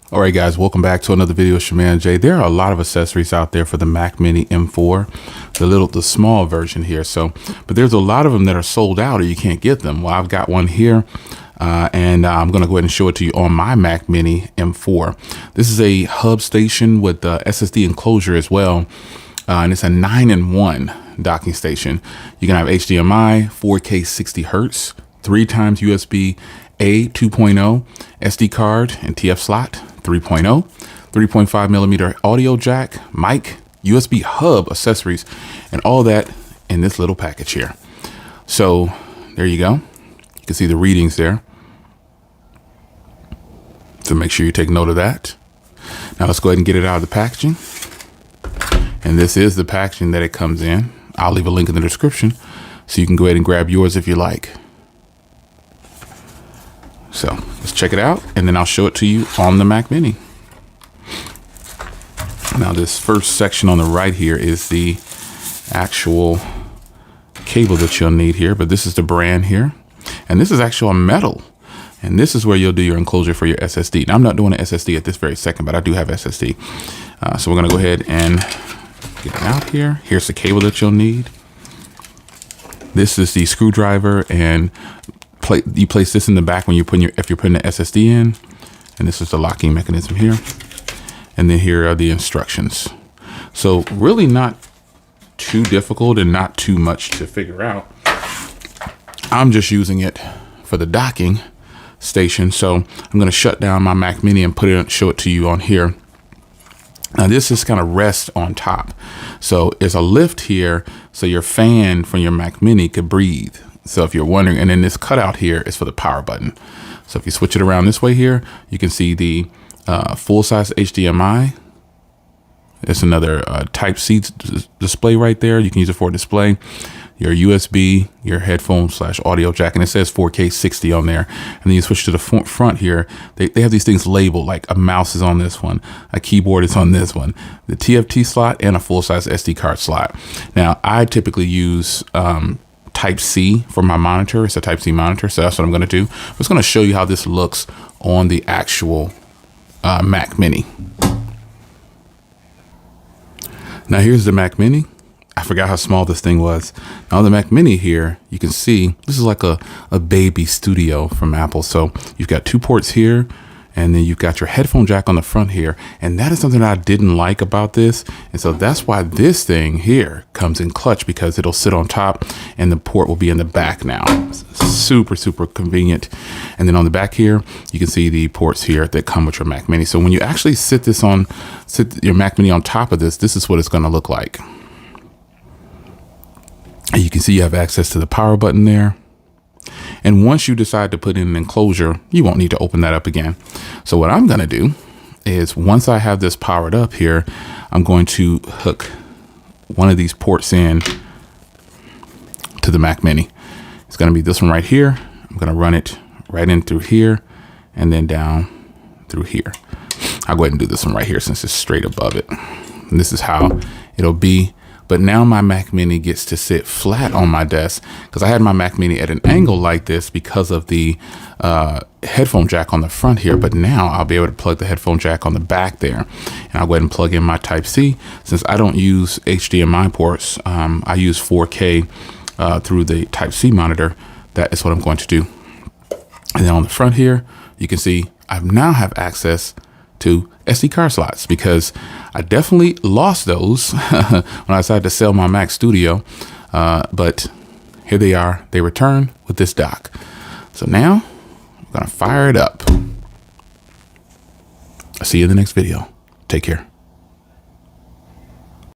All right, guys, welcome back to another video. It's your man Jay. There are a lot of accessories out there for the Mac Mini M4, the small version here. But there's a lot of them that are sold out or you can't get them. Well, I've got one here, and I'm going to go ahead and show it to you on my Mac Mini M4. This is a hub station with the SSD enclosure as well, and it's a 9-in-1 docking station. You can have HDMI, 4K 60 Hertz, 3 times USB-A 2.0, SD card and TF slot 3.0, 3.5 millimeter audio jack, mic, USB hub accessories, and all that in this little package here. So there you go. You can see the readings there. So make sure you take note of that. Now let's go ahead and get it out of the packaging. And this is the packaging that it comes in. I'll leave a link in the description so you can go ahead and grab yours if you like. So let's check it out, and then I'll show it to you on the Mac Mini. Now this first section on the right here is the actual cable that you'll need here, but this is the brand here. And this is actually a metal. And this is where you'll do your enclosure for your SSD. Now I'm not doing an SSD at this very second, but I do have SSD. So we're gonna go ahead and get it out here. Here's the cable that you'll need. This is the screwdriver, and you place this in the back when you're putting if you're putting the SSD in, and this is the locking mechanism here. And then here are the instructions. So really not too difficult and not too much to figure out. I'm just using it for the docking station. So I'm going to shut down my Mac Mini and show it to you on here. Now this is kind of rest on top. So there's a lift here so your fan from your Mac Mini could breathe. So if you're wondering, and then this cutout here is for the power button. So if you switch it around this way here, you can see the full-size HDMI. There's another Type-C display right there. You can use it for a display. Your USB, your headphone/audio jack, and it says 4K 60 on there. And then you switch to the front here. They have these things labeled, like a mouse is on this one, a keyboard is on this one, the TFT slot, and a full-size SD card slot. Now, I typically use Type-C for my monitor. It's a Type-C monitor, so that's what I'm going to do. I'm just going to show you how this looks on the actual Mac Mini. Now here's the Mac Mini. I forgot how small this thing was. Now the Mac Mini here, you can see this is like a baby studio from Apple. So you've got 2 ports here, and then you've got your headphone jack on the front here. And that is something that I didn't like about this. And so that's why this thing here comes in clutch, because it'll sit on top and the port will be in the back now. Super, super convenient. And then on the back here, you can see the ports here that come with your Mac Mini. So when you actually sit your Mac Mini on top of this is what it's gonna look like. And you can see you have access to the power button there. And once you decide to put in an enclosure, you won't need to open that up again. So what I'm going to do is, once I have this powered up here, I'm going to hook one of these ports in to the Mac Mini. It's going to be this one right here. I'm going to run it right in through here and then down through here. I'll go ahead and do this one right here since it's straight above it. And this is how it'll be. But now my Mac Mini gets to sit flat on my desk, because I had my Mac Mini at an angle like this because of the headphone jack on the front here. But now I'll be able to plug the headphone jack on the back there. And I'll go ahead and plug in my Type-C. Since I don't use HDMI ports, I use 4K through the Type-C monitor. That is what I'm going to do. And then on the front here, you can see I now have access to SD card slots, because I definitely lost those when I decided to sell my Mac Studio, but here they are. They return with this dock. So now I'm gonna fire it up. I'll see you in the next video. Take care.